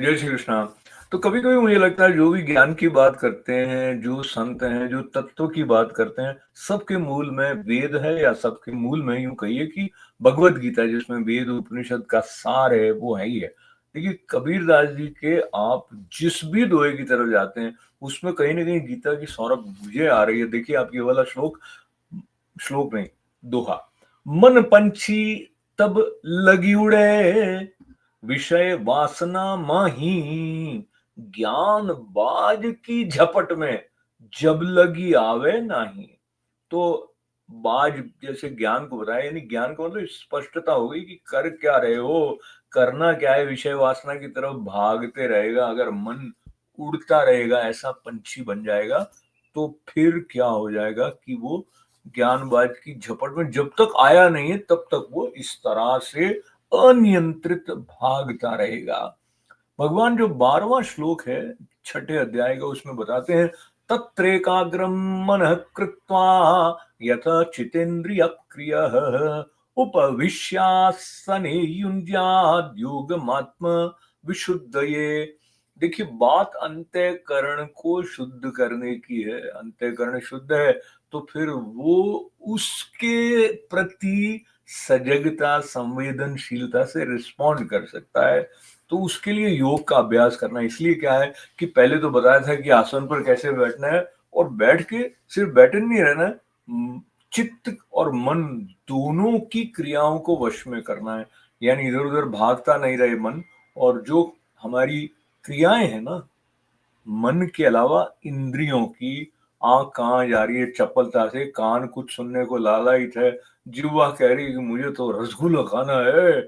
जय श्री कृष्णा। तो कभी-कभी मुझे लगता है जो भी ज्ञान की बात करते हैं, जो संत हैं, जो तत्वों की बात करते हैं, सबके मूल में वेद है या सबके मूल में यूँ कहिए कि भगवद गीता जिसमें वेद उपनिषद का सार है, वो है ही है। देखिए कबीरदास जी के आप जिस भी दोहे की तरफ जाते हैं, उसमें कहीं न कहीं गीता की सौरभ मुझे आ रही है। देखिए आप ये वाला श्लोक नहीं, दोहा। मन पंछी तब लगी उड़े, विषय वासना माही, ज्ञान बाज की झपट में जब लगी आवे नाही। तो बाज जैसे ज्ञान को बताया, यानी ज्ञान का मतलब स्पष्टता हो गई कि कर क्या रहे हो, करना क्या है, विषय वासना की तरफ भागते रहेगा। अगर मन उड़ता रहेगा, ऐसा पंछी बन जाएगा, तो फिर क्या हो जाएगा कि वो ज्ञानबाज की झपट में जब तक आया नहीं है तब तक वो इस तरह से अनियंत्रित भागता रहेगा। भगवान जो 12वां श्लोक है छठे अध्याय का, उसमें बताते हैं तत्रेकाग्रम मनः कृत्वा यथ चितेन्द्रिय क्रियः उपविश्यासने युञ्ज्याद् योगमात्म विशुद्धये। देखिए बात अंतःकरण को शुद्ध करने की है। अंतःकरण शुद्ध है तो फिर वो उसके प्रति सजगता, संवेदनशीलता से रिस्पॉन्ड कर सकता है। तो उसके लिए योग का अभ्यास करना, इसलिए क्या है कि पहले तो बताया था कि आसन पर कैसे बैठना है, और बैठ के सिर्फ बैठे नहीं रहना है, चित्त और मन दोनों की क्रियाओं को वश में करना है। यानी इधर उधर भागता नहीं रहे मन, और जो हमारी क्रियाएं हैं ना, मन के अलावा इंद्रियों की, आंख कहाँ जा रही है चपलता से, कान कुछ सुनने को लालायित है, जिह्वा कह रही है कि मुझे तो रसगुल्ला खाना है।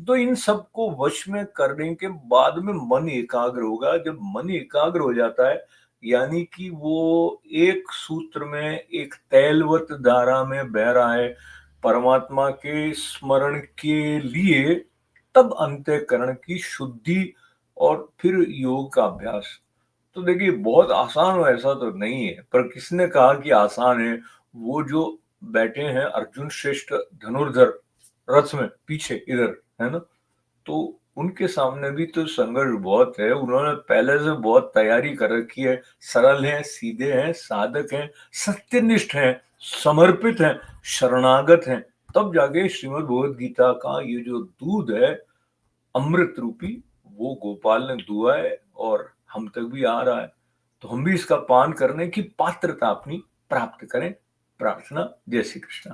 तो इन सबको वश में करने के बाद में मन एकाग्र होगा। जब मन एकाग्र हो जाता है, यानी कि वो एक सूत्र में, एक तैलवत धारा में बह रहा है परमात्मा के स्मरण के लिए, तब अंतःकरण की शुद्धि और फिर योग का अभ्यास। तो देखिए बहुत आसान हो ऐसा तो नहीं है, पर किसने कहा कि आसान है? वो जो बैठे हैं अर्जुन श्रेष्ठ धनुर्धर रथ में पीछे इधर, है ना? तो उनके सामने भी तो संघर्ष बहुत है। उन्होंने पहले से बहुत तैयारी कर रखी है। सरल हैं, सीधे हैं, साधक हैं, सत्यनिष्ठ हैं, समर्पित हैं, शरणागत हैं। तब जाके श्रीमद् भगवद गीता का ये जो दूध है अमृत रूपी, वो गोपाल ने दुआ है और हम तक भी आ रहा है। तो हम भी इसका पान करने की पात्रता अपनी प्राप्त करें। प्रार्थना। जय श्री कृष्ण।